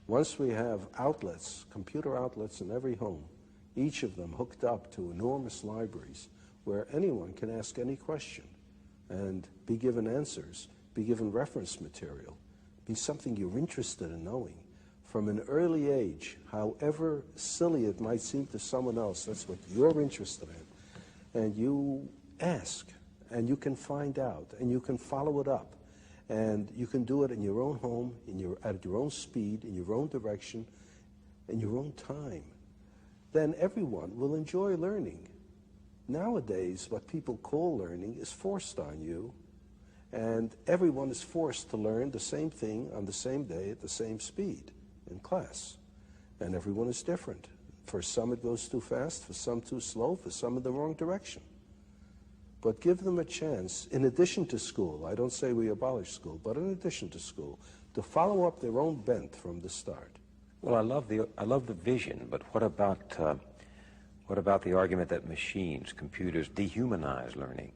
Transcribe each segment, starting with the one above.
Once we have outlets, computer outlets in every home, each of them hooked up to enormous libraries where anyone can ask any question and be given answers, be given reference material, be something you're interested in knowing. From an early age, however silly it might seem to someone else, that's what you're interested in. And you ask, and you can find out, and you can follow it up. And you can do it in your own home, at your own speed, in your own direction, in your own time. Then everyone will enjoy learning. Nowadays, what people call learning is forced on you, and everyone is forced to learn the same thing on the same day at the same speed in class. And everyone is different. For some it goes too fast, for some too slow, for some in the wrong direction. But give them a chance, in addition to school, I don't say we abolish school, but in addition to school, to follow up their own bent from the start. Well, I love the vision, but what about the argument that machines, computers, dehumanize learning?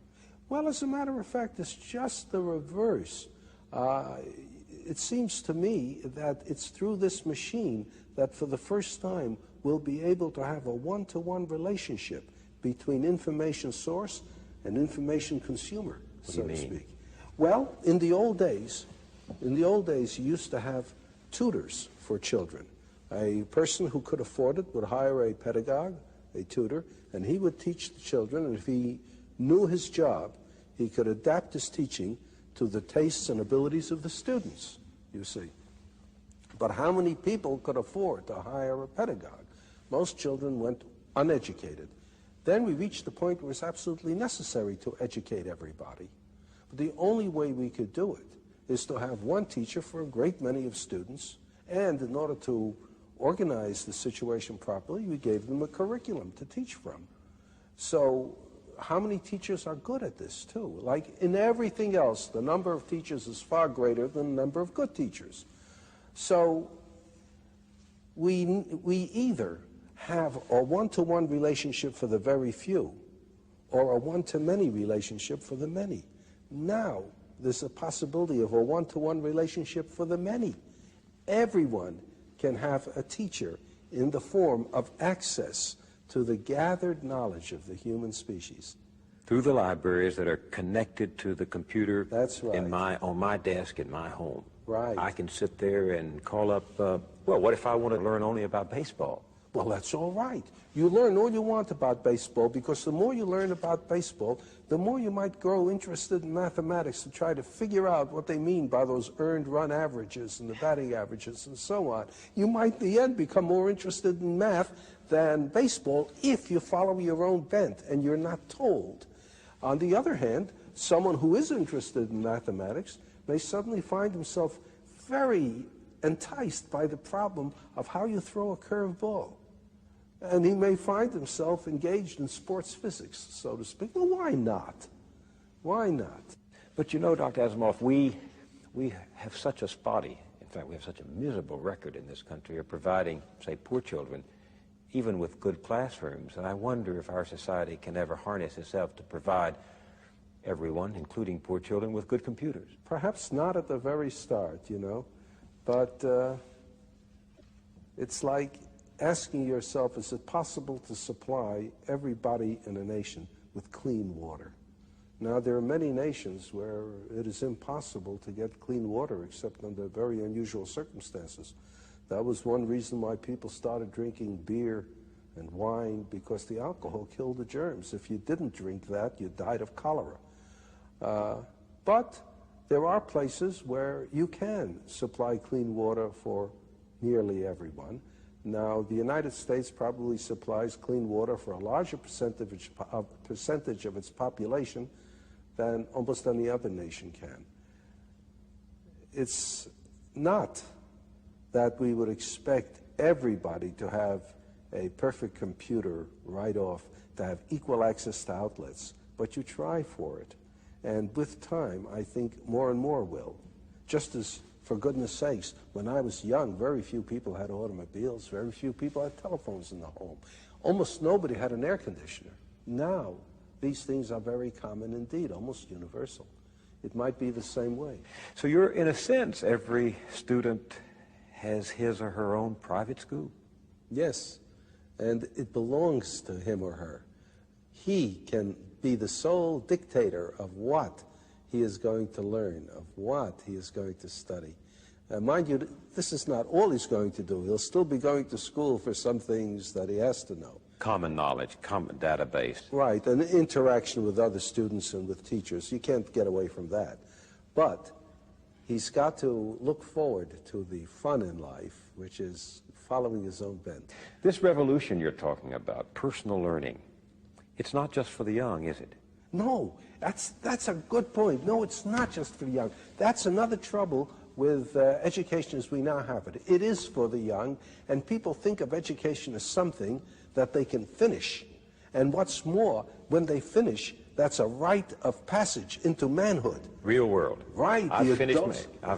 Well, as a matter of fact, it's just the reverse. It seems to me that it's through this machine that for the first time we'll be able to have a one-to-one relationship between information source and information consumer, so to speak. Well, in the old days, you used to have tutors for children. A person who could afford it would hire a pedagogue, a tutor, and he would teach the children, and if he knew his job, he could adapt his teaching to the tastes and abilities of the students, you see. But how many people could afford to hire a pedagogue? Most children went uneducated. Then we reached the point where it's absolutely necessary to educate everybody. But the only way we could do it is to have one teacher for a great many of students, and in order to organize the situation properly, we gave them a curriculum to teach from. So how many teachers are good at this too? Like in everything else, the number of teachers is far greater than the number of good teachers. So we either have a one-to-one relationship for the very few or a one-to-many relationship for the many. Now there's a possibility of a one-to-one relationship for the many. Everyone can have a teacher in the form of access to the gathered knowledge of the human species. Through the libraries that are connected to the computer. That's right. On my desk in my home. Right. I can sit there and call up, well, what if I want to learn only about baseball? Well, that's all right. You learn all you want about baseball, because the more you learn about baseball, the more you might grow interested in mathematics to try to figure out what they mean by those earned run averages and the batting averages and so on. You might in the end become more interested in math than baseball if you follow your own bent and you're not told. On the other hand, someone who is interested in mathematics may suddenly find himself very enticed by the problem of how you throw a curved ball. And he may find himself engaged in sports physics, so to speak. Well, why not? Why not? But you know, Dr. Asimov, we have such a spotty, in fact, we have such a miserable record in this country of providing, say, poor children, even with good classrooms. And I wonder if our society can ever harness itself to provide everyone, including poor children, with good computers. Perhaps not at the very start, you know, but it's like asking yourself, is it possible to supply everybody in a nation with clean water? Now, there are many nations where it is impossible to get clean water except under very unusual circumstances. That was one reason why people started drinking beer and wine, because the alcohol killed the germs. If you didn't drink that, you died of cholera. But there are places where you can supply clean water for nearly everyone. Now, the United States probably supplies clean water for a larger percentage of its population than almost any other nation can. It's not that we would expect everybody to have a perfect computer right off, to have equal access to outlets, but you try for it. And with time, I think more and more will. Just as, for goodness sakes, when I was young, very few people had automobiles, very few people had telephones in the home. Almost nobody had an air conditioner. Now, these things are very common indeed, almost universal. It might be the same way. So you're, in a sense, every student has his or her own private school. Yes, and it belongs to him or her. He can be the sole dictator of what he is going to learn, of what he is going to study. Mind you, this is not all he's going to do. He'll still be going to school for some things that he has to know. Common knowledge, common database. Right, and interaction with other students and with teachers. You can't get away from that. But he's got to look forward to the fun in life, which is following his own bent. This revolution you're talking about, personal learning, it's not just for the young, is it? No, that's a good point. No, it's not just for the young. That's another trouble with education as we now have it. It is for the young, and people think of education as something that they can finish. And what's more, when they finish, that's a rite of passage into manhood. Real world. Right. I've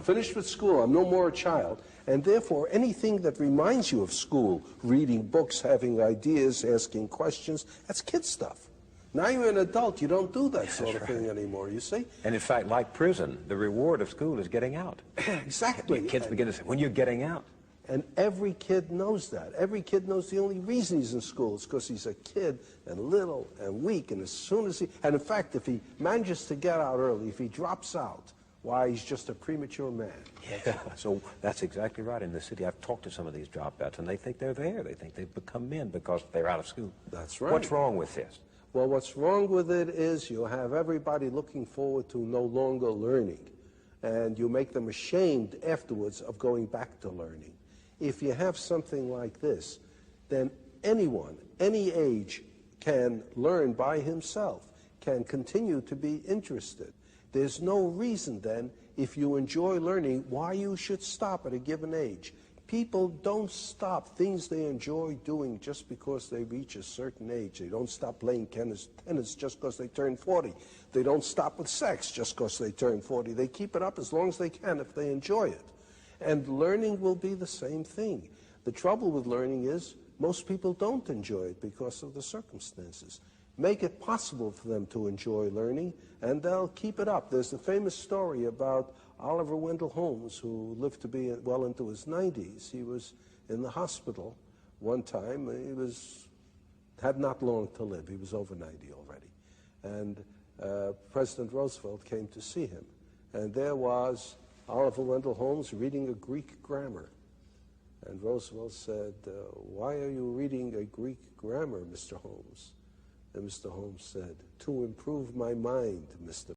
finished with school. I'm no more a child. And therefore, anything that reminds you of school, reading books, having ideas, asking questions, that's kid stuff. Now you're an adult, you don't do that sort of thing anymore, you see? And in fact, like prison, the reward of school is getting out. Exactly. Kids begin to say, when you're getting out. And every kid knows that. Every kid knows the only reason he's in school is because he's a kid and little and weak. And as soon as and in fact, if he manages to get out early, if he drops out, why, he's just a premature man. Yeah, so that's exactly right. In the city, I've talked to some of these dropouts, and they think they're there. They think they've become men because they're out of school. That's right. What's wrong with this? Well, what's wrong with it is you have everybody looking forward to no longer learning, and you make them ashamed afterwards of going back to learning. If you have something like this, then anyone, any age, can learn by himself, can continue to be interested. There's no reason then, if you enjoy learning, why you should stop at a given age. People don't stop things they enjoy doing just because they reach a certain age. They don't stop playing tennis just because they turn 40. They don't stop with sex just because they turn 40. They keep it up as long as they can if they enjoy it. And learning will be the same thing. The trouble with learning is most people don't enjoy it because of the circumstances. Make it possible for them to enjoy learning, and they'll keep it up. There's the famous story about Oliver Wendell Holmes, who lived to be well into his 90s. He was in the hospital one time. He had not long to live. He was over 90 already. And President Roosevelt came to see him. And there was Oliver Wendell Holmes reading a Greek grammar. And Roosevelt said, "Why are you reading a Greek grammar, Mr. Holmes?" And Mr. Holmes said, "To improve my mind, Mr.